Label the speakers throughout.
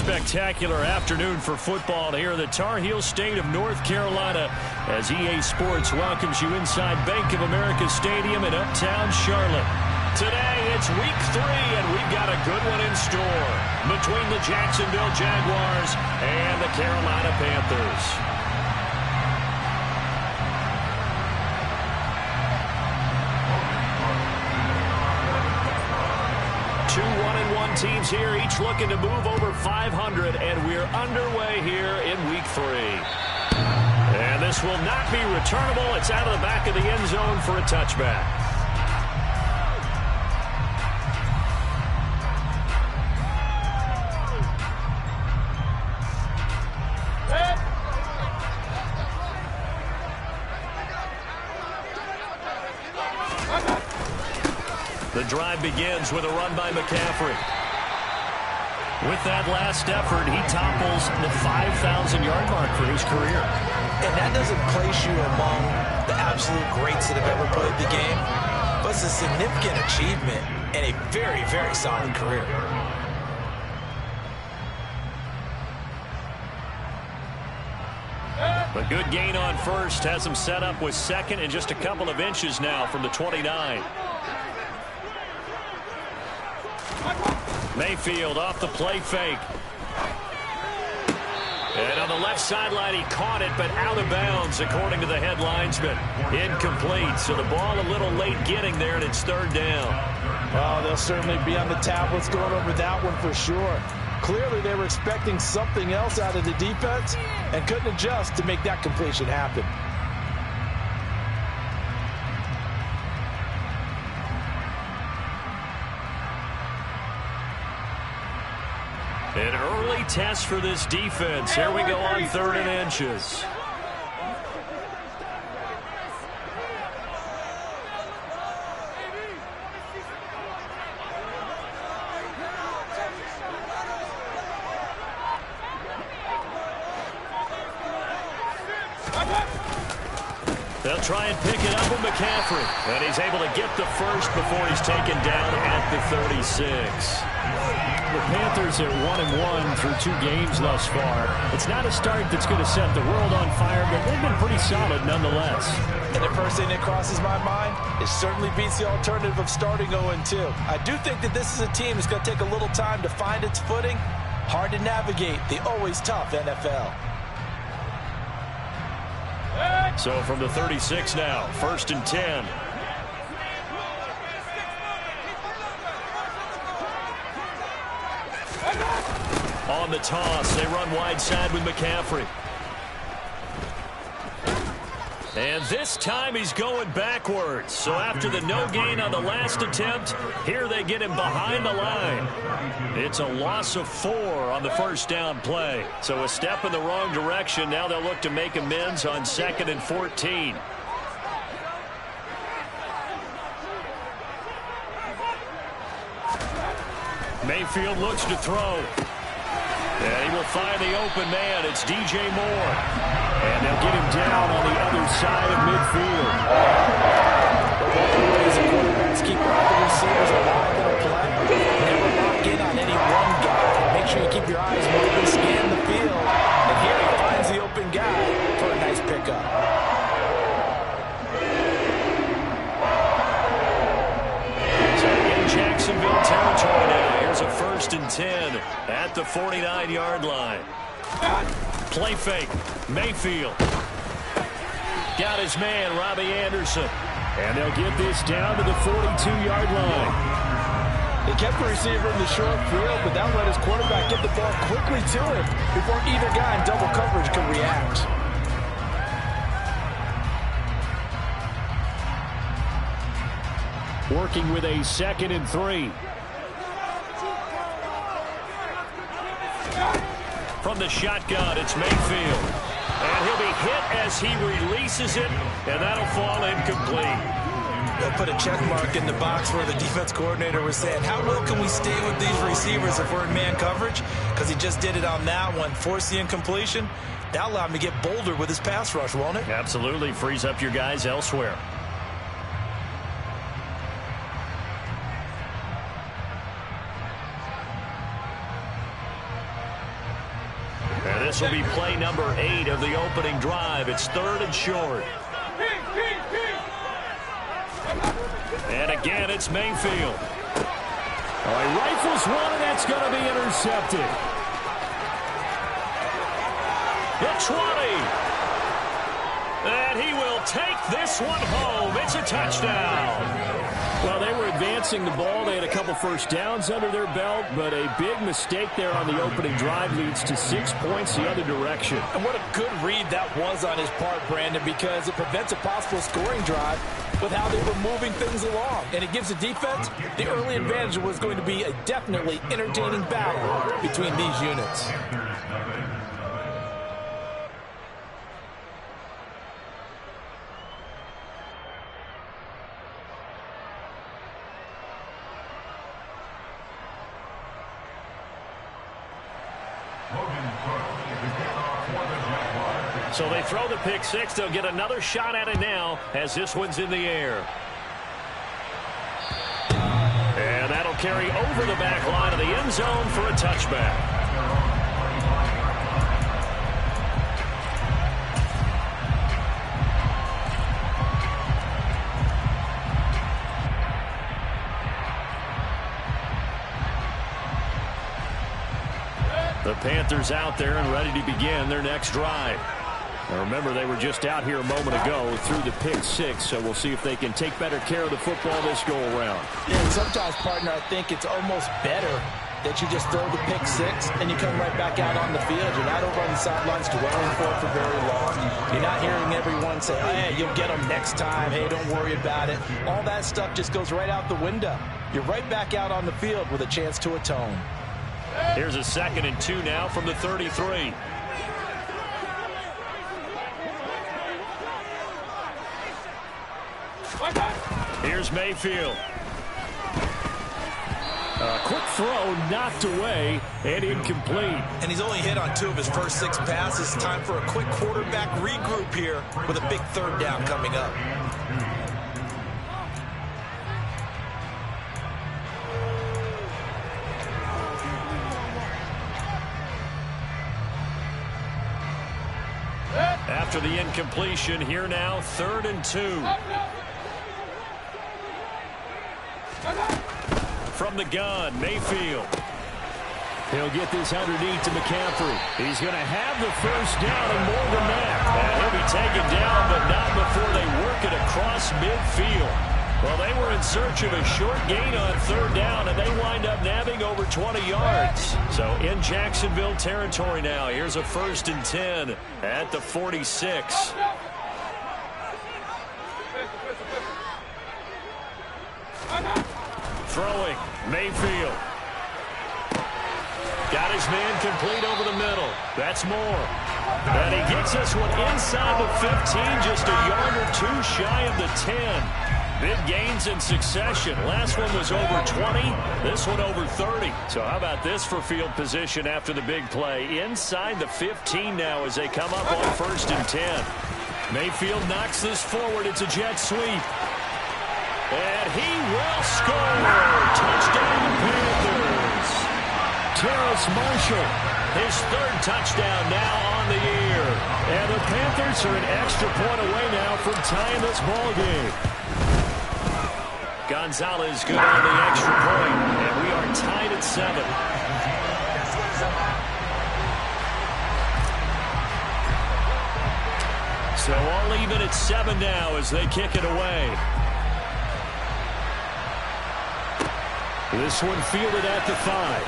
Speaker 1: spectacular afternoon for football here in the Tar Heel state of North Carolina as EA Sports welcomes you inside Bank of America Stadium in uptown Charlotte. Today, it's week 3, and we've got a good one in store between the Jacksonville Jaguars and the Carolina Panthers. Two 1-1 teams here, each looking to move over 500, and we're underway here in week 3. And this will not be returnable. It's out of the back of the end zone for a touchback. The drive begins with a run by McCaffrey. With that last effort, he topples the 5,000-yard mark for his career.
Speaker 2: And that doesn't place you among the absolute greats that have ever played the game, but it's a significant achievement and a very, very solid career.
Speaker 1: A good gain on first has him set up with second and just a couple of inches now from the 29. Mayfield off the play fake. And on the left sideline, he caught it, but out of bounds, according to the head linesman. Incomplete, so the ball a little late getting there, and it's third down.
Speaker 3: Oh, they'll certainly be on the tablets going over that one for sure. Clearly, they were expecting something else out of the defense and couldn't adjust to make that completion happen.
Speaker 1: An early test for this defense. Here we go on 3rd and inches. They'll try and pick it up with McCaffrey. And he's able to get the first before he's taken down at the 36. The Panthers are 1-1 through 2 games thus far. It's not a start that's going to set the world on fire, but they've been pretty solid nonetheless.
Speaker 3: And the first thing that crosses my mind, it certainly beats the alternative of starting 0-2. I do think that this is a team that's going to take a little time to find its footing. Hard to navigate the always tough NFL.
Speaker 1: So from the 36 now, 1st and 10. On the toss, they run wide side with McCaffrey. And this time he's going backwards. So after the no gain on the last attempt, here they get him behind the line. It's a loss of 4 on the first down play. So a step in the wrong direction. Now they'll look to make amends on 2nd and 14. Mayfield looks to throw. And he will find the open man. It's DJ Moore. And they'll get him down on the other side of midfield.
Speaker 3: As quarterbacks keep all the receivers alive in a play. Never lock in on any one guy. Make sure you keep your eyes moving, scan the field. And here he finds the open guy for a nice pickup.
Speaker 1: So in Jacksonville territory now. Here's a 1st and 10 at the 49-yard line. Play fake. Mayfield. Got his man, Robbie Anderson. And they'll get this down to the 42-yard line.
Speaker 3: They kept the receiver in the short field, but that let his quarterback get the ball quickly to him before either guy in double coverage could react.
Speaker 1: Working with a 2nd and 3. From the shotgun, it's Mayfield. And he'll be hit as he releases it, and that'll fall incomplete.
Speaker 2: They'll put a check mark in the box where the defense coordinator was saying, how well can we stay with these receivers if we're in man coverage? Because he just did it on that one, forced the incompletion. That'll allow him to get bolder with his pass rush, won't it?
Speaker 1: Absolutely. Frees up your guys elsewhere. This will be play number 8 of the opening drive. It's 3rd and short. And again, it's Mayfield. Oh, he rifles one, and that's going to be intercepted. The 20. And he will take this one home. It's a touchdown. Well, they were advancing the ball. They had a couple first downs under their belt, but a big mistake there on the opening drive leads to 6 points the other direction.
Speaker 3: And what a good read that was on his part, Brandon, because it prevents a possible scoring drive with how they were moving things along. And it gives the defense the early advantage. Was going to be a definitely entertaining battle between these units.
Speaker 1: So they throw the pick six. They'll get another shot at it now as this one's in the air. And that'll carry over the back line of the end zone for a touchback. The Panthers out there and ready to begin their next drive. Now remember, they were just out here a moment ago through the pick six, so we'll see if they can take better care of the football this go-around.
Speaker 3: Yeah, and sometimes, partner, I think it's almost better that you just throw the pick six and you come right back out on the field. You're not over on the sidelines dwelling for it for very long. You're not hearing everyone say, oh, hey, you'll get them next time. Hey, don't worry about it. All that stuff just goes right out the window. You're right back out on the field with a chance to atone.
Speaker 1: Here's a 2nd and 2 now from the 33. Here's Mayfield. A quick throw knocked away and incomplete.
Speaker 2: And he's only hit on 2 of his first 6 passes. Time for a quick quarterback regroup here with a big 3rd down coming up.
Speaker 1: After the incompletion, here now, 3rd and 2. From the gun, Mayfield. He'll get this underneath to McCaffrey. He's going to have the first down and more than that. And he'll be taken down, but not before they work it across midfield. Well, they were in search of a short gain on 3rd down, and they wind up nabbing over 20 yards. So in Jacksonville territory now. Here's a 1st and 10 at the 46. Throwing, Mayfield. Got his man complete over the middle. That's more. And he gets this one inside the 15, just a yard or 2 shy of the 10. Big gains in succession. Last one was over 20. This one over 30. So how about this for field position after the big play? Inside the 15 now as they come up on 1st and 10. Mayfield knocks this forward. It's a jet sweep. And he will score. Touchdown Panthers. Terrace Marshall, his 3rd touchdown now on the year. And the Panthers are an extra point away now from tying this ball game. Gonzalez good on the extra point, and we are tied at 7. So all even at 7 now as they kick it away. This one fielded at the 5.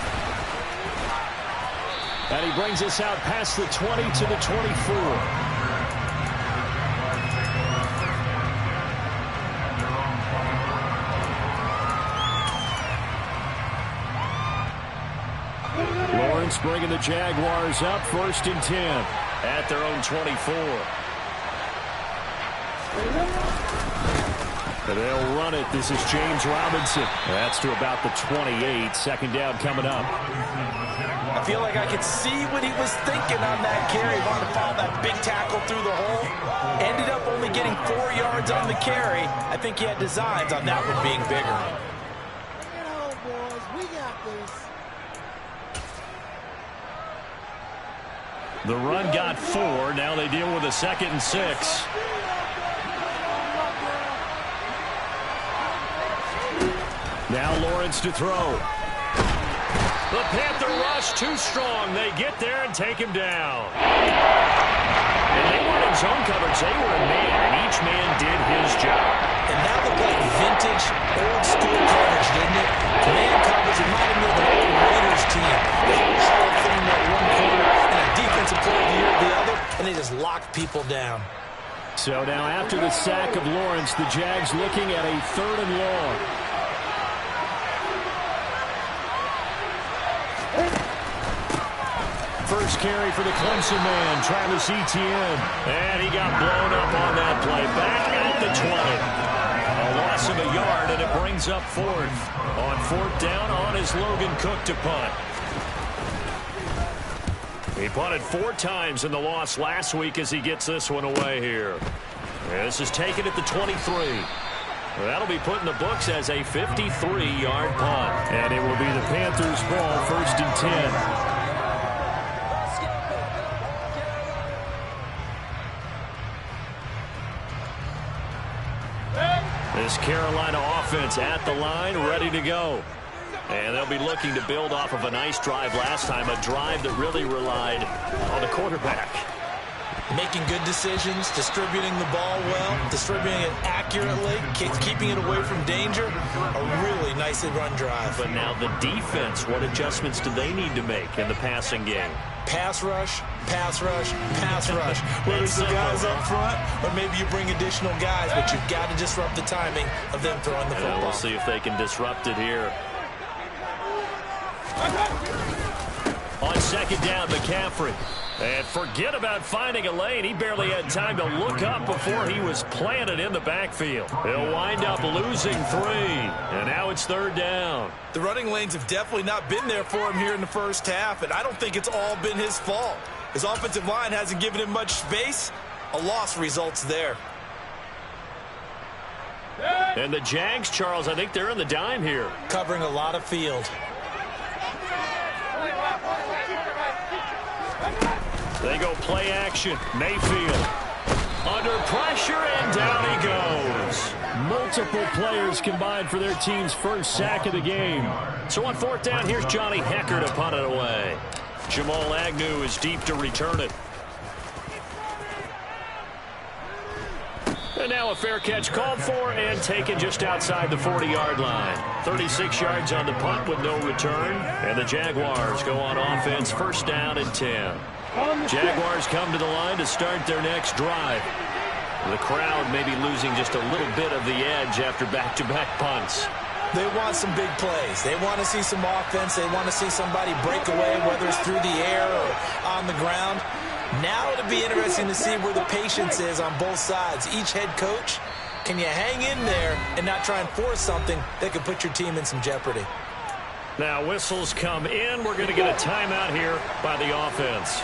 Speaker 1: And he brings us out past the 20 to the 24. Lawrence bringing the Jaguars up 1st and 10 at their own 24. They'll run it. This is James Robinson. That's to about the 28. 2nd down coming up.
Speaker 3: I feel like I could see what he was thinking on that carry. Wanted to follow that big tackle through the hole. Ended up only getting 4 yards on the carry. I think he had designs on that one being bigger.
Speaker 4: Get on, boys. We got this.
Speaker 1: The run got 4. Now they deal with a 2nd and 6. Now Lawrence to throw. The Panther rush too strong. They get there and take him down. And they weren't in zone coverage. They were in man, and each man did his job.
Speaker 2: And that looked like vintage, old-school coverage, didn't it? Man coverage reminded me of an old Raiders team. They had a Hall of Fame at one corner and a defensive player of the year at the other, and they just locked people down.
Speaker 1: So now after the sack of Lawrence, the Jags looking at a 3rd and long. First carry for the Clemson man, Travis Etienne. And he got blown up on that play. Back at the 20. A loss of a yard, and it brings up 4th. On 4th down, on is Logan Cook to punt. He punted 4 times in the loss last week as he gets this one away here. And this is taken at the 23. That'll be put in the books as a 53-yard punt. And it will be the Panthers' ball, 1st and 10. This Carolina offense at the line, ready to go. And they'll be looking to build off of a nice drive last time, a drive that really relied on the quarterback.
Speaker 2: Making good decisions, distributing the ball well, distributing it accurately, keeping it away from danger. A really nicely run drive.
Speaker 1: But now the defense, what adjustments do they need to make in the passing game?
Speaker 2: Pass rush, pass rush, pass rush. Whether it's the guys up front or maybe you bring additional guys, but you've got to disrupt the timing of them throwing the football.
Speaker 1: We'll see if they can disrupt it here. On 2nd down, McCaffrey. And forget about finding a lane. He barely had time to look up before he was planted in the backfield. He'll wind up losing 3. And now it's 3rd down.
Speaker 2: The running lanes have definitely not been there for him here in the first half, and I don't think it's all been his fault. His offensive line hasn't given him much space. A loss results there.
Speaker 1: And the Jags, Charles, I think they're in the dime here.
Speaker 2: Covering a lot of field.
Speaker 1: They go play action. Mayfield under pressure, and down he goes. Multiple players combined for their team's first sack of the game. So on 4th down, here's Johnny Hecker to punt it away. Jamal Agnew is deep to return it. And now a fair catch called for and taken just outside the 40-yard line. 36 yards on the punt with no return. And the Jaguars go on offense, 1st down and 10. Jaguars come to the line to start their next drive. The crowd may be losing just a little bit of the edge after back-to-back punts.
Speaker 2: They want some big plays. They want to see some offense. They want to see somebody break away, whether it's through the air or on the ground. Now it'll be interesting to see where the patience is on both sides. Each head coach, can you hang in there and not try and force something that could put your team in some jeopardy?
Speaker 1: Now whistles come in. We're going to get a timeout here by the offense.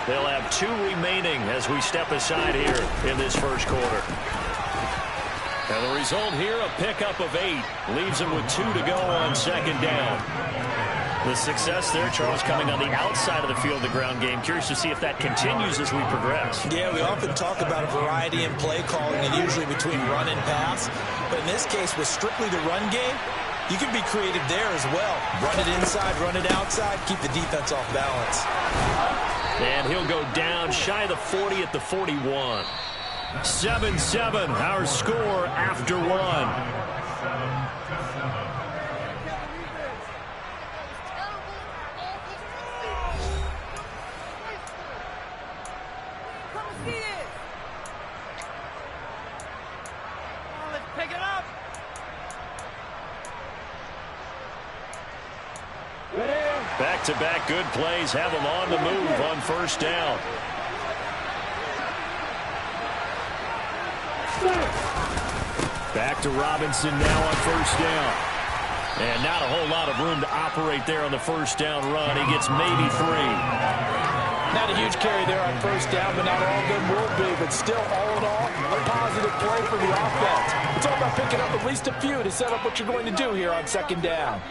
Speaker 1: They'll have 2 remaining as we step aside here in this first quarter. And the result here, a pickup of 8. Leaves them with 2 to go on 2nd down. The success there, Charles, coming on the outside of the field, the ground game. Curious to see if that continues as we progress.
Speaker 2: Yeah, we often talk about a variety in play calling, and usually between run and pass. But in this case, with strictly the run game, you can be creative there as well. Run it inside, run it outside, keep the defense off balance.
Speaker 1: And he'll go down shy of the 40 at the 41. 7-7, our score after 1. Back-to-back good plays have them on the move on 1st down. Back to Robinson now on 1st down. And not a whole lot of room to operate there on the 1st down run. He gets maybe 3.
Speaker 3: Not a huge carry there on 1st down, but not all of them will be. But still, all in all, a positive play for the offense. It's all about picking up at least a few to set up what you're going to do here on 2nd down.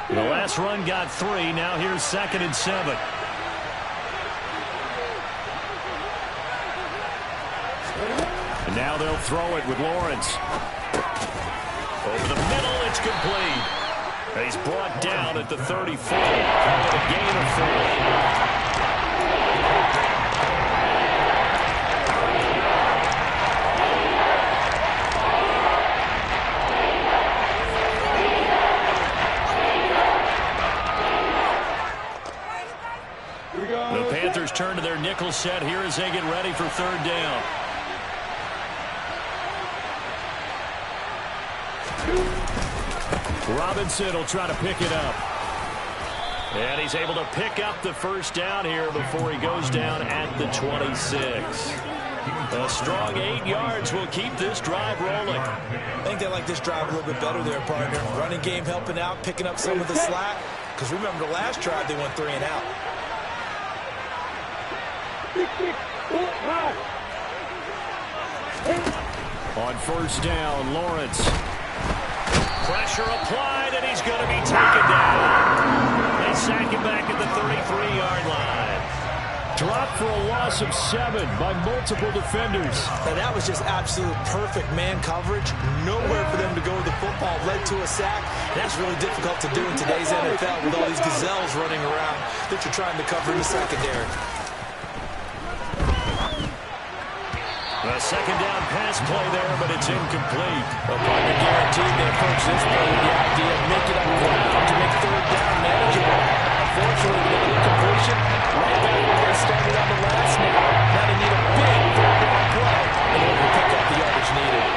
Speaker 1: The last run got 3. Now here's 2nd and 7. And now they'll throw it with Lawrence. Over the middle, it's complete. He's brought down at the 34. With a gain of 4. The Panthers turn to their nickel set here as they get ready for 3rd down. Robinson will try to pick it up. And he's able to pick up the 1st down here before he goes down at the 26. A strong 8 yards will keep this drive rolling.
Speaker 3: I think they like this drive a little bit better there, partner. Running game helping out, picking up some of the slack. Because remember, the last drive, they went 3 and out.
Speaker 1: On 1st down, Lawrence. Pressure applied, and he's going to be taken down. They sack him back at the 33-yard line. Dropped for a loss of 7 by multiple defenders.
Speaker 3: Now, that was just absolute perfect man coverage. Nowhere for them to go with the football. Led to a sack. That's really difficult to do in today's NFL with all these gazelles running around that you're trying to cover in the secondary.
Speaker 1: A 2nd down pass play there, but it's incomplete. A partner guaranteed they approach this play with the idea of making up ground to make 3rd down manageable. Unfortunately, with the incompletion, right back where they started on the last snap. Now they need a big 3rd down play in order to pick up the yardage needed.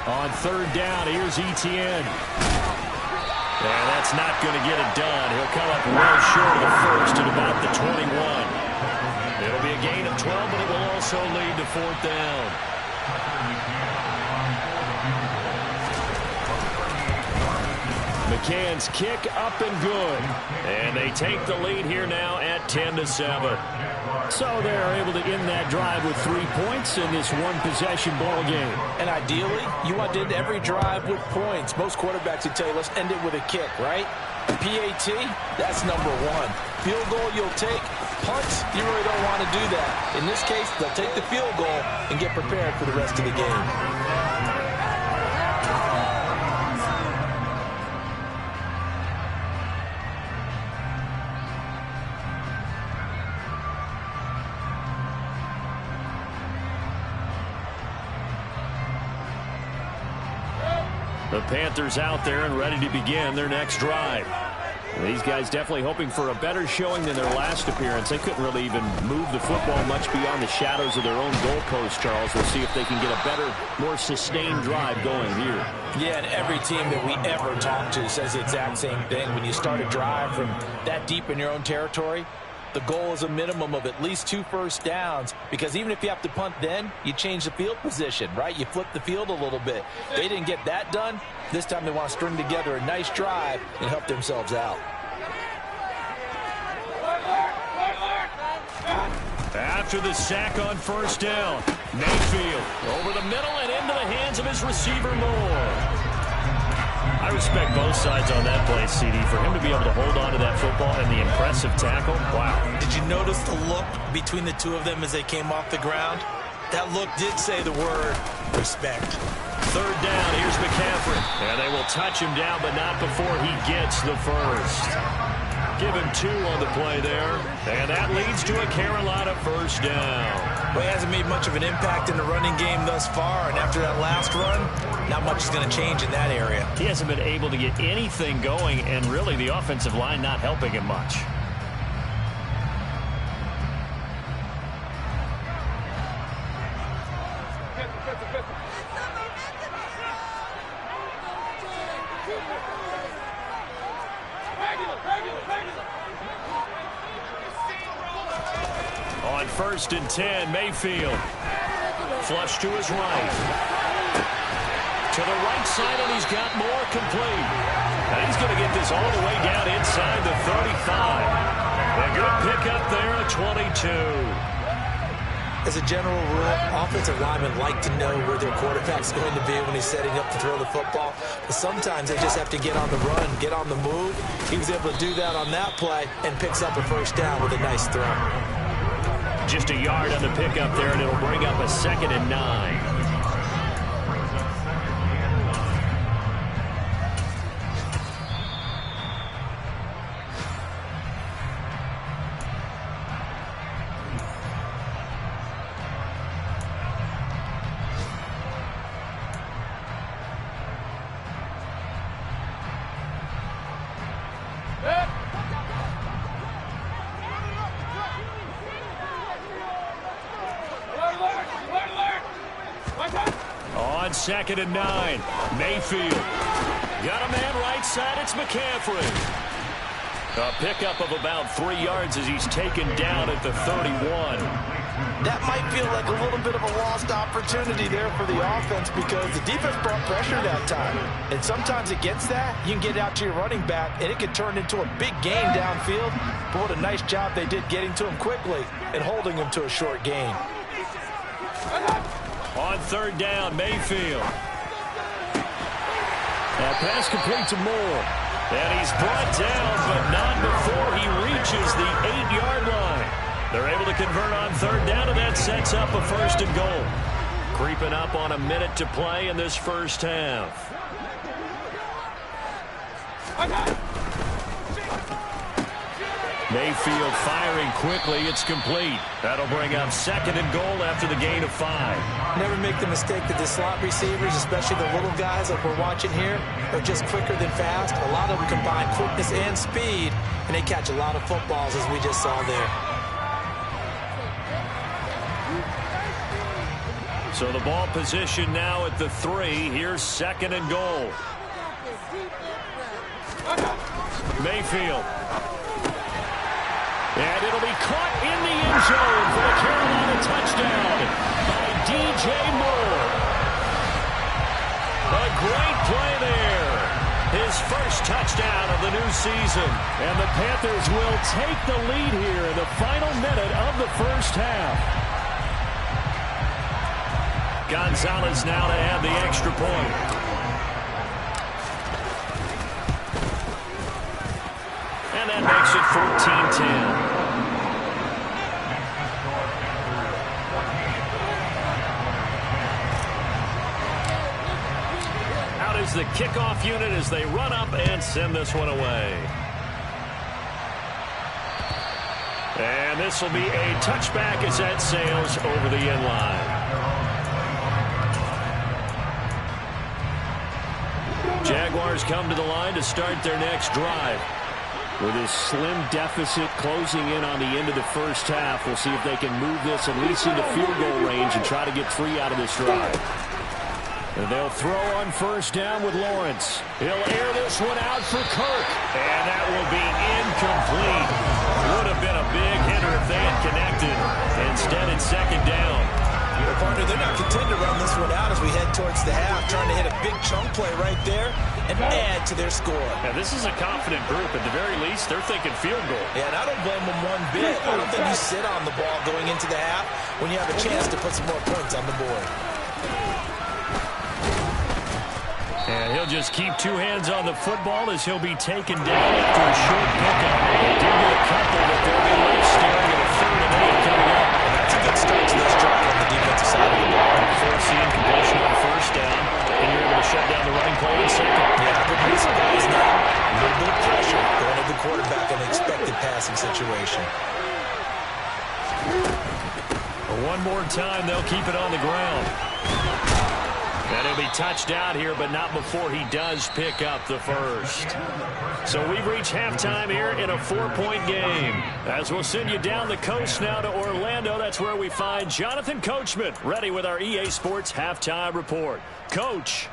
Speaker 1: On 3rd down, here's Etienne. And that's not going to get it done. He'll come up well short of the 1st at about the 21. It'll be a gain of 12, but it will also lead to 4th down. McCann's kick up and good. And they take the lead here now at 10-7. So they're able to end that drive with 3 points in this one-possession ball game.
Speaker 3: And ideally, you want to end every drive with points. Most quarterbacks would tell you, let's end it with a kick, right? PAT, that's number 1. Field goal you'll take. Punts, you really don't want to do that. In this case, they'll take the field goal and get prepared for the rest of the game.
Speaker 1: The Panthers out there and ready to begin their next drive. These guys definitely hoping for a better showing than their last appearance. They couldn't really even move the football much beyond the shadows of their own goalpost, Charles. We'll see if they can get a better, more sustained drive going here.
Speaker 3: Yeah, and every team that we ever talk to says the exact same thing. When you start a drive from that deep in your own territory, the goal is a minimum of at least 2 first downs, because even if you have to punt then, you change the field position, right? You flip the field a little bit. They didn't get that done. This time they want to string together a nice drive and help themselves out.
Speaker 1: After the sack on 1st down, Mayfield over the middle and into the hands of his receiver Moore. I respect both sides on that play, CD. For him to be able to hold on to that football and the impressive tackle, wow.
Speaker 3: Did you notice the look between the two of them as they came off the ground? That look did say the word respect.
Speaker 1: 3rd down, here's McCaffrey. And they will touch him down, but not before he gets the 1st. Give him 2 on the play there. And that leads to a Carolina 1st down.
Speaker 3: Well, he hasn't made much of an impact in the running game thus far, and after that last run, not much is going to change in that area.
Speaker 1: He hasn't been able to get anything going, and really the offensive line not helping him much. On 1st and 10, Mayfield. Flush to his right. To the right side, and he's got more complete. And he's going to get this all the way down inside the 35. A good pickup there at 22.
Speaker 2: As a general rule, offensive linemen like to know where their quarterback's going to be when he's setting up to throw the football. But sometimes they just have to get on the run, get on the move. He was able to do that on that play and picks up a first down with a nice throw.
Speaker 1: Just a yard on the pickup there, and it'll bring up a 2nd and 9. On 2nd and 9, Mayfield. Got a man right side, it's McCaffrey. A pickup of about 3 yards as he's taken down at the 31.
Speaker 3: That might feel like a little bit of a lost opportunity there for the offense because the defense brought pressure that time. And sometimes against that, you can get out to your running back, and it can turn into a big gain downfield. But what a nice job they did getting to him quickly and holding him to a short gain.
Speaker 1: On 3rd down, Mayfield. That pass complete to Moore. And he's brought down, but not before he reaches the 8-yard line. They're able to convert on 3rd down, and that sets up a 1st and goal. Creeping up on a minute to play in this first half. Mayfield firing quickly. It's complete. That'll bring up 2nd and goal after the gain of 5.
Speaker 2: Never make the mistake that the slot receivers, especially the little guys like we're watching here, are just quicker than fast. A lot of them combine quickness and speed, and they catch a lot of footballs, as we just saw there.
Speaker 1: So the ball position now at the 3. Here's 2nd and goal. Mayfield. And it'll be caught in the end zone for a Carolina touchdown by DJ Moore. A great play there. His first touchdown of the new season. And the Panthers will take the lead here in the final minute of the first half. Gonzalez now to add the extra point. And that makes it 14-10. Out is the kickoff unit as they run up and send this one away. And this will be a touchback as that sails over the end line. Jaguars come to the line to start their next drive. With this slim deficit closing in on the end of the first half, we'll see if they can move this at least into field goal range and try to get 3 out of this drive. And they'll throw on 1st down with Lawrence. He'll air this one out for Kirk. And that will be incomplete. Would have been a big hitter if they had connected. Instead, it's 2nd down.
Speaker 2: Well, partner, they're not content to run this one out as we head towards the half, trying to hit a big chunk play right there and add to their score.
Speaker 1: Yeah, this is a confident group. At the very least, they're thinking field goal.
Speaker 2: Yeah, and I don't blame them one bit. I don't think you sit on the ball going into the half when you have a chance to put some more points on the board.
Speaker 1: And he'll just keep 2 hands on the football as he'll be taken down after a short pickup. They do get a couple, but they'll be left staring at a 3rd and 8 coming up.
Speaker 2: That's a good start to this drive on the defensive side of the ball.
Speaker 1: Forcing completion on 1st down, and you're able to shut down the running play in 2nd.
Speaker 2: Yeah, good piece of guys now. A little bit of pressure going at the quarterback in an expected passing situation.
Speaker 1: One more time, they'll keep it on the ground. And he'll be touched out here, but not before he does pick up the first. So we've reached halftime here in a 4-point game. As we'll send you down the coast now to Orlando, that's where we find Jonathan Coachman, ready with our EA Sports Halftime Report. Coach.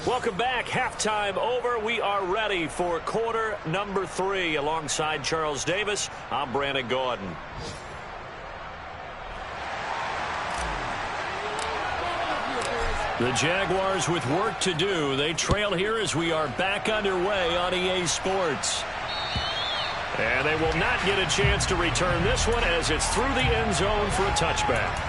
Speaker 1: Welcome back. Halftime over. We are ready for quarter number 3. Alongside Charles Davis, I'm Brandon Gordon. The Jaguars with work to do. They trail here as we are back underway on EA Sports. And they will not get a chance to return this one as it's through the end zone for a touchback.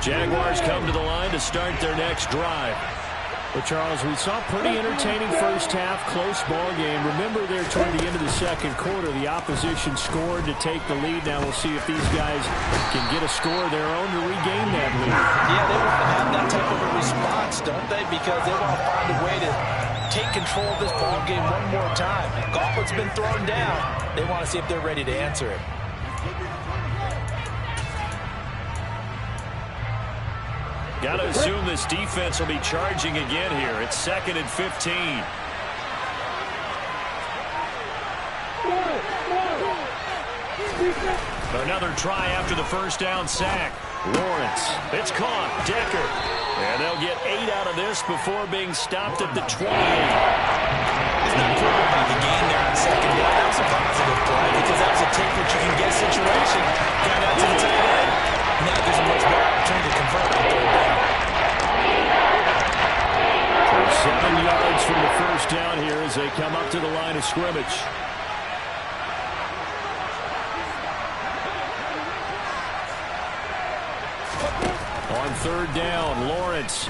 Speaker 1: Jaguars come to the line to start their next drive.
Speaker 5: Well, Charles, we saw pretty entertaining first half, close ball game. Remember there toward the end of the second quarter, the opposition scored to take the lead. Now we'll see if these guys can get a score of their own to regain that lead.
Speaker 3: Yeah, they want to have that type of a response, don't they? Because they want to find a way to take control of this ball game one more time. Gauntlet's been thrown down. They want to see if they're ready to answer it.
Speaker 1: Got to assume this defense will be charging again here. It's 2nd and 15. Another try after the first down sack. Lawrence. It's caught. Decker. And they'll get 8 out of this before being stopped at the 28.
Speaker 2: It's not proven by the gain there on second down. That was a positive play because that was a take what you can get situation. Got out to the tight end. Now there's a much better opportunity to convert on third down.
Speaker 1: 7 yards from the first down here as they come up to the line of scrimmage. On third down, Lawrence.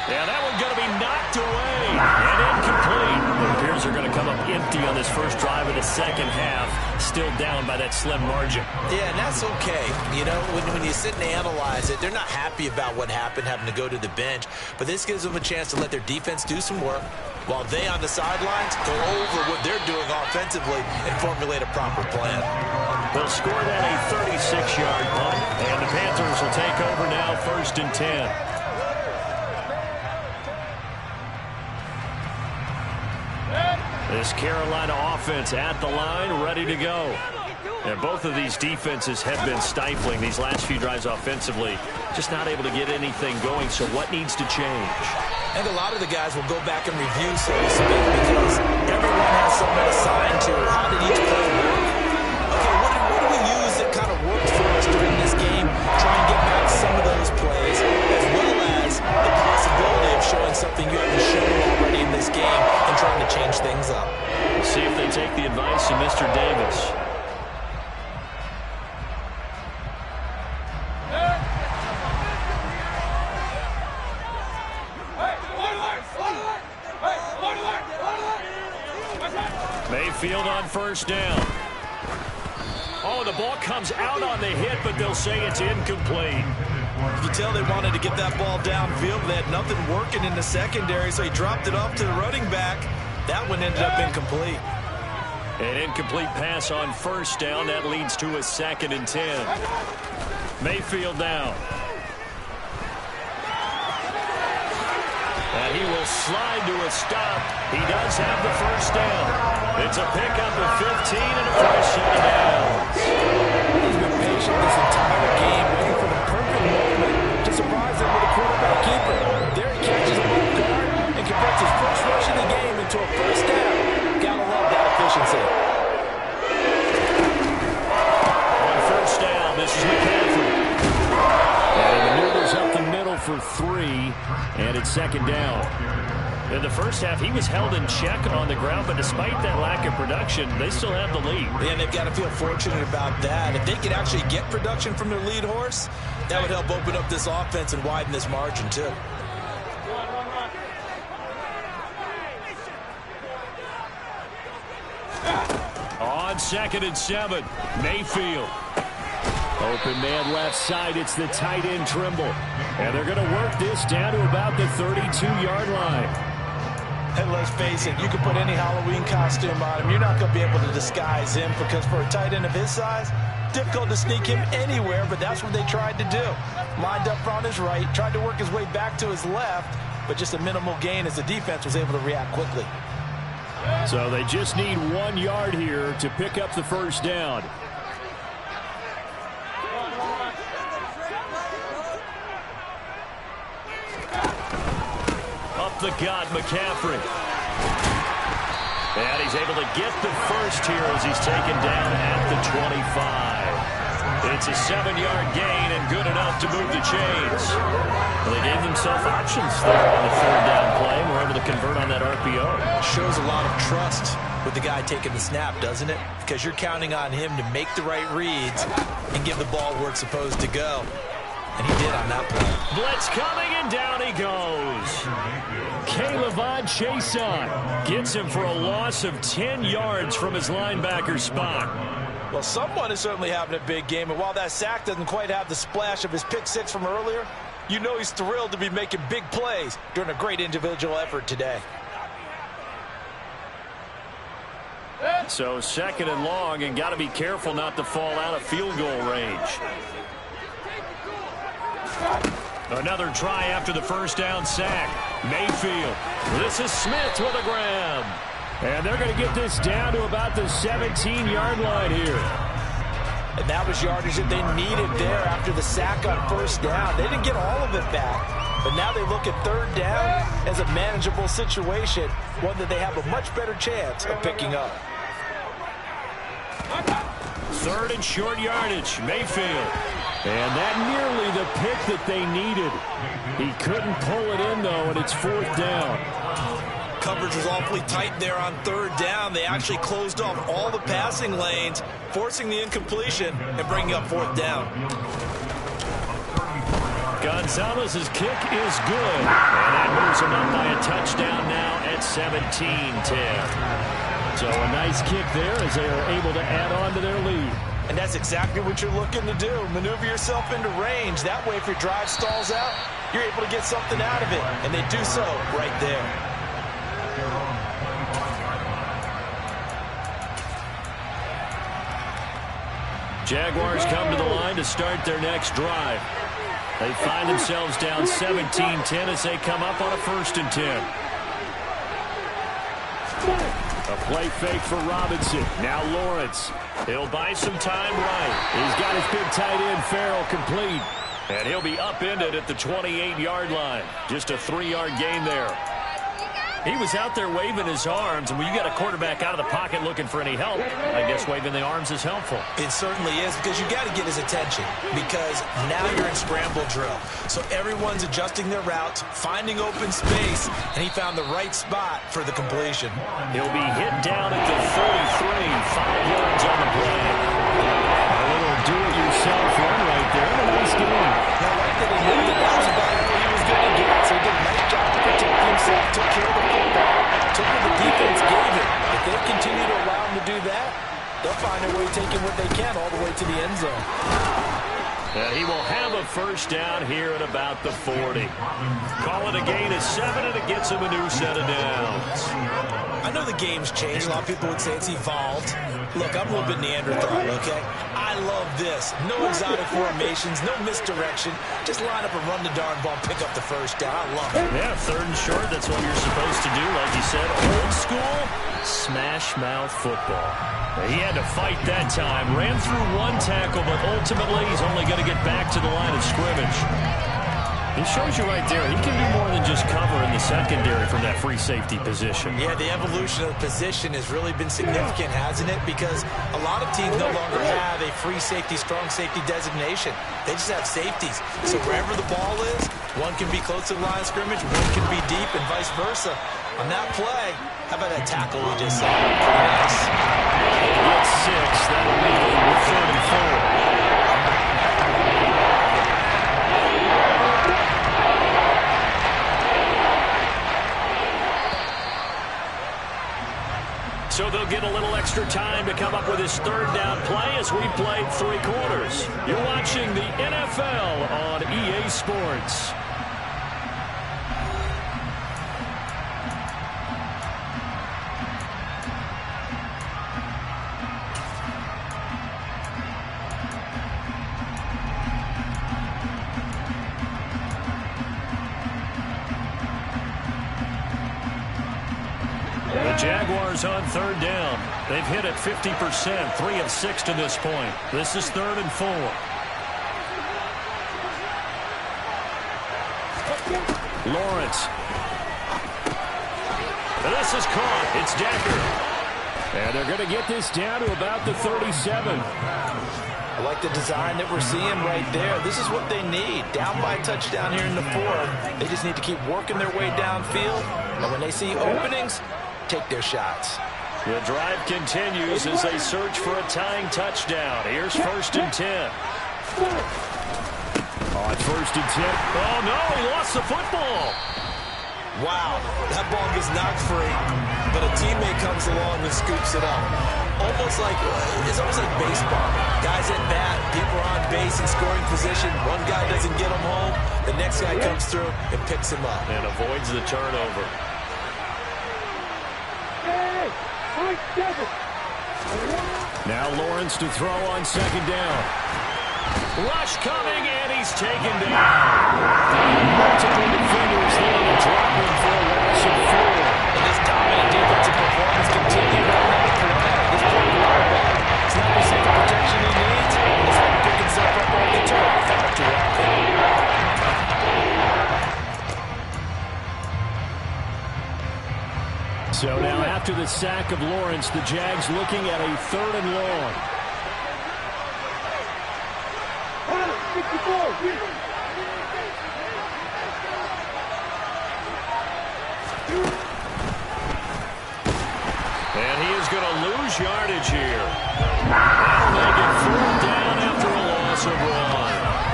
Speaker 1: Yeah, that one's going to be knocked away and incomplete. It appears they're going to come up empty on this first drive of the second half, still down by that slim margin.
Speaker 2: Yeah, and that's okay. You know, when you sit and analyze it, they're not happy about what happened, having to go to the bench. But this gives them a chance to let their defense do some work while they on the sidelines go over what they're doing offensively and formulate a proper plan.
Speaker 1: They'll score that a 36-yard punt, and the Panthers will take over now 1st and 10. This Carolina offense at the line, ready to go. And both of these defenses have been stifling these last few drives offensively. Just not able to get anything going, so what needs to change?
Speaker 2: I think a lot of the guys will go back and review, so to speak, because everyone has something assigned to how did each play work. Okay, what do we use that kind of worked for us during this game? Try and get back some of those plays, as well as the possibility of showing something you haven't shown already in this game and trying to change things up.
Speaker 1: We'll see if they take the advice of Mr. Davis. Mayfield on first down. Oh, the ball comes out on the hit, but they'll say it's incomplete.
Speaker 2: You can tell they wanted to get that ball downfield. They had nothing working in the secondary, so he dropped it off to the running back. That one ended up incomplete.
Speaker 1: An incomplete pass on first down. That leads to a 2nd and 10. Mayfield down. And he will slide to a stop. He does have the first down. It's a pickup of 15 and a first set of downs.
Speaker 3: He's been patient this entire game, waiting for the perfect moment to surprise them with a quarterback keeper. There he catches him off guard and converts his first rush of the game into a first down. Gotta love that efficiency.
Speaker 1: On first down, this is McCaffrey. And he maneuvers up the middle for 3, and it's 2nd down. In the first half, he was held in check on the ground, but despite that lack of production, they still have the lead.
Speaker 2: And they've got to feel fortunate about that. If they could actually get production from their lead horse, that would help open up this offense and widen this margin, too.
Speaker 1: On 2nd and 7, Mayfield. Open man left side, it's the tight end Trimble. And they're going to work this down to about the 32-yard line.
Speaker 3: And let's face it, you can put any Halloween costume on him. You're not going to be able to disguise him because for a tight end of his size, difficult to sneak him anywhere, but that's what they tried to do. Lined up on his right, tried to work his way back to his left, but just a minimal gain as the defense was able to react quickly.
Speaker 1: So they just need 1 yard here to pick up the first down. Up the gut, McCaffrey. And he's able to get the first here as he's taken down at the 25. It's a 7-yard gain and good enough to move the chains. Well, they gave themselves options there on the third down play and were able to convert on that RPO.
Speaker 2: Shows a lot of trust with the guy taking the snap, doesn't it? Because you're counting on him to make the right reads and give the ball where it's supposed to go. And he did on that play.
Speaker 1: Blitz coming, and down he goes. Caleb Chason gets him for a loss of 10 yards from his linebacker spot.
Speaker 3: Well, someone is certainly having a big game, and while that sack doesn't quite have the splash of his pick six from earlier, you know he's thrilled to be making big plays during a great individual effort today.
Speaker 1: So 2nd and long, and got to be careful not to fall out of field goal range. Another try after the first down sack. Mayfield. This is Smith with a grab. And they're going to get this down to about the 17-yard line here.
Speaker 3: And that was yardage that they needed there after the sack on first down. They didn't get all of it back, but now they look at third down as a manageable situation, one that they have a much better chance of picking up.
Speaker 1: 3rd and short yardage. Mayfield. And that nearly the pick that they needed. He couldn't pull it in, though, and it's 4th down.
Speaker 2: Coverage was awfully tight there on 3rd down. They actually closed off all the passing lanes, forcing the incompletion and bringing up 4th down.
Speaker 1: Gonzalez's kick is good. And that moves him up by a touchdown now at 17-10. So a nice kick there as they are able to add on to their lead.
Speaker 3: And that's exactly what you're looking to do. Maneuver yourself into range. That way, if your drive stalls out, you're able to get something out of it. And they do so right there.
Speaker 1: Jaguars come to the line to start their next drive. They find themselves down 17-10 as they come up on a 1st and 10. A play fake for Robinson. Now Lawrence. He'll buy some time right. He's got his big tight end Farrell complete. And he'll be upended at the 28-yard line. Just a 3-yard gain there. He was out there waving his arms, and when you got a quarterback out of the pocket looking for any help, I guess waving the arms is helpful.
Speaker 2: It certainly is, because you got to get his attention, because now you're in scramble drill. So everyone's adjusting their routes, finding open space, and he found the right spot for the completion.
Speaker 1: He'll be hit down at the 33, 5 yards on the play. A little do-it-yourself run right there. A nice game.
Speaker 3: I like that he knew that was about all he was going to do. So he did a nice job to protect himself, took care of the football, took what the defense gave him. If they continue to allow him to do that, they'll find a way taking what they can all the way to the end zone.
Speaker 1: And he will have a first down here at about the 40. Call it a gain of 7, and it gets him a new set of downs.
Speaker 2: I know the game's changed. A lot of people would say it's evolved. Look, I'm a little bit Neanderthal, okay? I love this. No exotic formations, no misdirection. Just line up and run the darn ball and pick up the first down. I love it.
Speaker 1: Yeah, 3rd and short, that's what you're supposed to do. Like you said, old school, smash mouth football. He had to fight that time. Ran through one tackle, but ultimately he's only going to get back to the line of scrimmage. He shows you right there, he can do more than just cover in the secondary from that free safety position.
Speaker 2: Yeah, the evolution of the position has really been significant, hasn't it? Because a lot of teams no longer have a free safety, strong safety designation. They just have safeties. So wherever the ball is, one can be close to the line of scrimmage, one can be deep, and vice versa. On that play, how about that tackle we just saw? Nice.
Speaker 1: That's 6. That'll leave him with 3rd and 4. So they'll get a little extra time to come up with his 3rd down play as we played 3 quarters. You're watching the NFL on EA Sports. Jaguars on 3rd down. They've hit it 50%, 3 of 6 to this point. This is 3rd and 4. Lawrence. This is caught. It's Decker.
Speaker 5: And they're going to get this down to about the 37.
Speaker 3: I like the design that we're seeing right there. This is what they need. Down by a touchdown here in the fourth. They just need to keep working their way downfield. And when they see openings, take their shots.
Speaker 1: The drive continues as they search for a tying touchdown. Here's 1st and 10.
Speaker 5: On 1st and 10.
Speaker 1: Oh, no, he lost the football.
Speaker 2: Wow, that ball gets knocked free, but a teammate comes along and scoops it up. It's almost like baseball. Guys at bat, people are on base in scoring position. One guy doesn't get him home. The next guy comes through and picks him up.
Speaker 1: And avoids the turnover.
Speaker 5: Now Lawrence to throw on 2nd down.
Speaker 1: Rush coming, and he's taken down. Multiple defenders there to drop him for a loss of 4.
Speaker 3: And this dominant defensive performance continued on that play. This poor quarterback, it's not receiving the protection he needs. It's like picking himself up on the turf far too often.
Speaker 5: So now after the sack of Lawrence, the Jags looking at a 3rd and long.
Speaker 1: And he is going to lose yardage here. That'll make it 4th down after a loss of 1.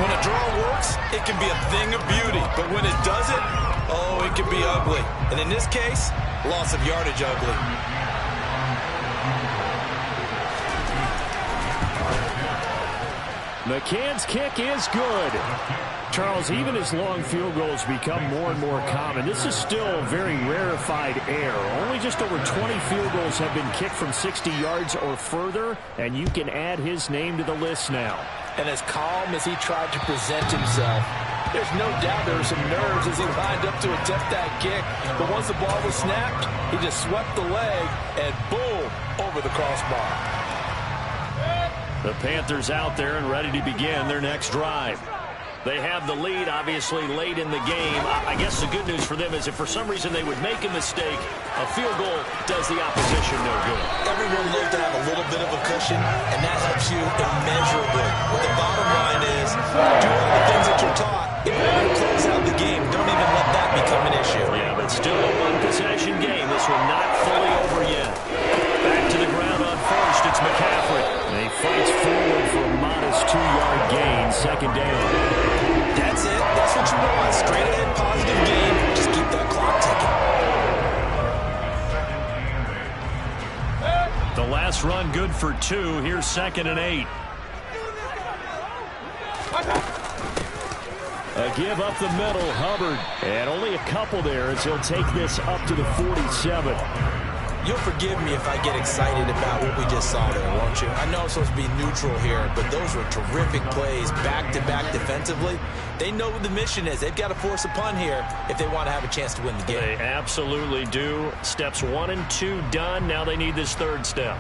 Speaker 2: When a draw works, it can be a thing of beauty. But when it doesn't, oh, it can be ugly. And in this case, loss of yardage ugly.
Speaker 5: McCann's kick is good. Charles, even as long field goals become more and more common, this is still very rarefied air. Only just over 20 field goals have been kicked from 60 yards or further, and you can add his name to the list now.
Speaker 3: And as calm as he tried to present himself, there's no doubt there were some nerves as he lined up to attempt that kick. But once the ball was snapped, he just swept the leg and boom, over the crossbar.
Speaker 1: The Panthers out there and ready to begin their next drive. They have the lead, obviously, late in the game. I guess the good news for them is if for some reason they would make a mistake, a field goal does the opposition no good.
Speaker 2: Everyone loves to have a little bit of a cushion, and that helps you immeasurably. But the bottom line is, do all the things that you're taught. If you're going to close out the game, don't even let that become an issue.
Speaker 1: Yeah, but still a one-possession game. This one not fully over yet. Back to the ground on 1st. It's McCaffrey.
Speaker 5: And he fights forward for a modest 2-yard gain, 2nd down.
Speaker 2: That's it. That's what you want. Straight ahead, positive game. Just keep that clock ticking.
Speaker 1: The last run good for 2. Here's 2nd and 8.
Speaker 5: A give up the middle, Hubbard. And only a couple there as he'll take this up to the 47.
Speaker 2: You'll forgive me if I get excited about what we just saw there, won't you? I know I'm supposed to be neutral here, but those were terrific plays back-to-back defensively. They know what the mission is. They've got to force a punt here if they want to have a chance to win the game.
Speaker 1: They absolutely do. Steps 1 and 2 done. Now they need this 3rd step.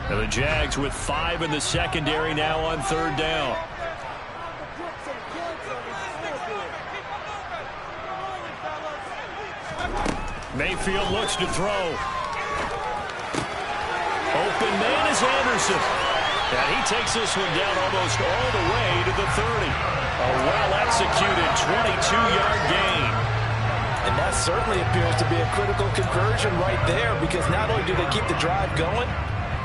Speaker 1: And the Jags with 5 in the secondary now on 3rd down. Mayfield looks to throw. Open man is Anderson. And he takes this one down almost all the way to the 30. A well-executed 22-yard gain.
Speaker 3: And that certainly appears to be a critical conversion right there, because not only do they keep the drive going,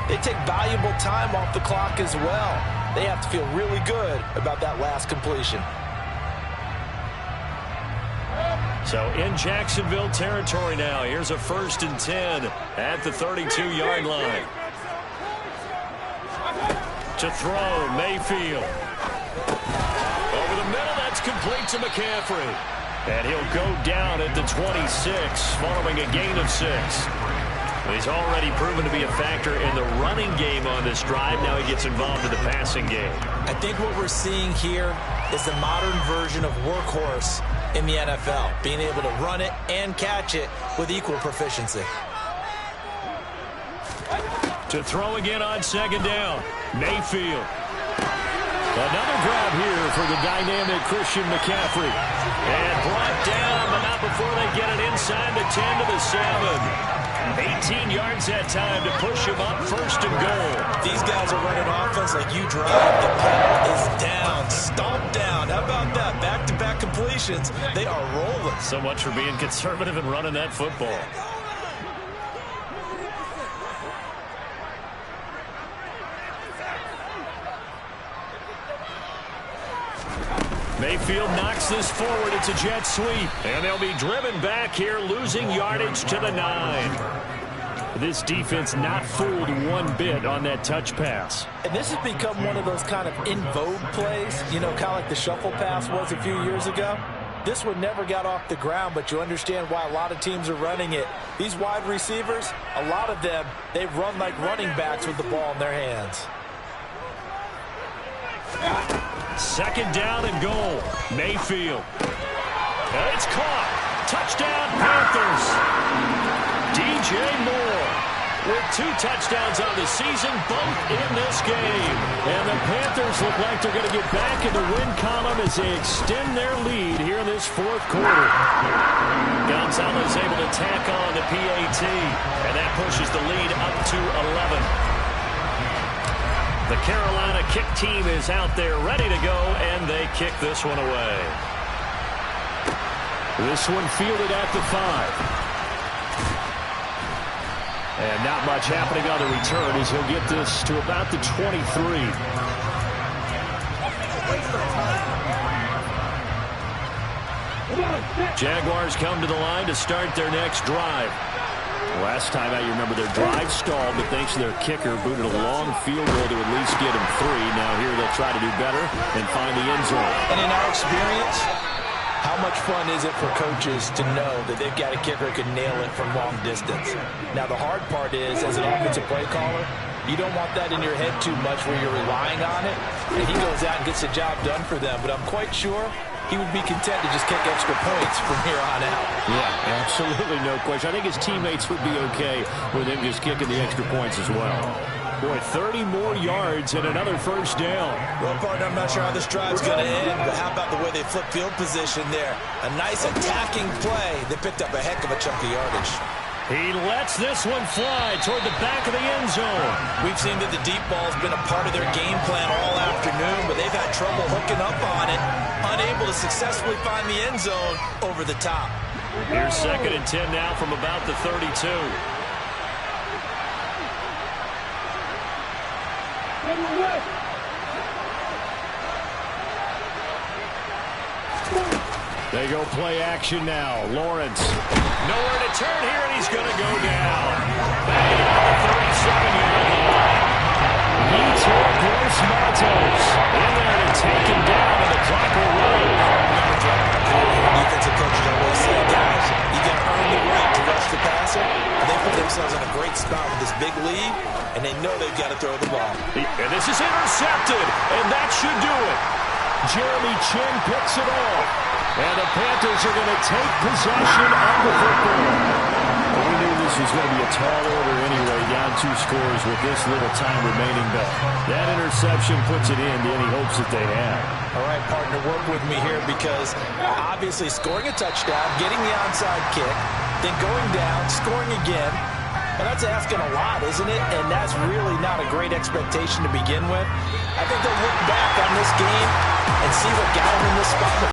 Speaker 3: they take valuable time off the clock as well. They have to feel really good about that last completion.
Speaker 1: So in Jacksonville territory now. Here's a 1st and 10 at the 32-yard line. To throw, Mayfield. Over the middle, that's complete to McCaffrey. And he'll go down at the 26 following a gain of 6. He's already proven to be a factor in the running game on this drive. Now he gets involved in the passing game.
Speaker 2: I think what we're seeing here is the modern version of workhorse in the NFL, being able to run it and catch it with equal proficiency.
Speaker 1: To throw again on 2nd down, Mayfield. Another grab here for the dynamic Christian McCaffrey. And brought down, but not before they get it inside the 10 to the 7. 18 yards that time to push him up, 1st and goal.
Speaker 2: These guys are running offense like you drive. The pedal is down, stomped down. How about that? Back-to-back completions. They are rolling.
Speaker 1: So much for being conservative and running that football. Mayfield knocks this forward. It's a jet sweep. And they'll be driven back here, losing yardage to the 9. This defense not fooled one bit on that touch pass.
Speaker 3: And this has become one of those kind of in vogue plays, you know, kind of like the shuffle pass was a few years ago. This one never got off the ground, but you understand why a lot of teams are running it. These wide receivers, a lot of them, they run like running backs with the ball in their hands.
Speaker 1: 2nd down and goal. Mayfield. And it's caught. Touchdown, Panthers. DJ Moore with 2 touchdowns on the season, both in this game. And the Panthers look like they're going to get back in the win column as they extend their lead here in this 4th quarter. Gonzalez able to tack on the PAT, and that pushes the lead up to 11. The Carolina kick team is out there ready to go, and they kick this one away. This one fielded at the 5. And not much happening on the return as he'll get this to about the 23. Jaguars come to the line to start their next drive. Last time out, you remember their drive stalled, but thanks to their kicker, booted a long field goal to at least get him 3. Now here they'll try to do better and find the end zone.
Speaker 3: And in our experience, how much fun is it for coaches to know that they've got a kicker who can nail it from long distance? Now the hard part is, as an offensive play caller, you don't want that in your head too much where you're relying on it. And he goes out and gets the job done for them. But I'm quite sure he would be content to just kick extra points from here on out.
Speaker 5: Yeah, absolutely no question. I think his teammates would be okay with him just kicking the extra points as well. Boy, 30 more yards and another 1st down.
Speaker 2: Well, partner, I'm not sure how this drive's going to end, but how about the way they flip field position there? A nice attacking play. They picked up a heck of a chunk of yardage.
Speaker 1: He lets this one fly toward the back of the end zone.
Speaker 2: We've seen that the deep ball's been a part of their game plan all afternoon, but they've had trouble hooking up on it, unable to successfully find the end zone over the top.
Speaker 1: Here's 2nd and 10 now from about the 32.
Speaker 5: They go play action now. Lawrence.
Speaker 1: Nowhere to turn here, and he's going to go down. Bang on the 37-yard line. He took Gross Matos in there to take him down, and the clock will run.
Speaker 2: Defensive coaches always say, guys, you got to earn the right to rush the passer. And they put themselves in a great spot with this big lead, and they know they've got to throw the ball.
Speaker 1: And this is intercepted, and that should do it. Jeremy Chin picks it off. And the Panthers are going to take possession of the football. Well, we knew this was going to be a tall order anyway, down 2 scores with this little time remaining. But that interception puts it in to any hopes that they have.
Speaker 3: All right, partner, work with me here because obviously scoring a touchdown, getting the onside kick, then going down, scoring again. And that's asking a lot, isn't it? And that's really not a great expectation to begin with. I think they'll look back on this game and see what got them in this spot.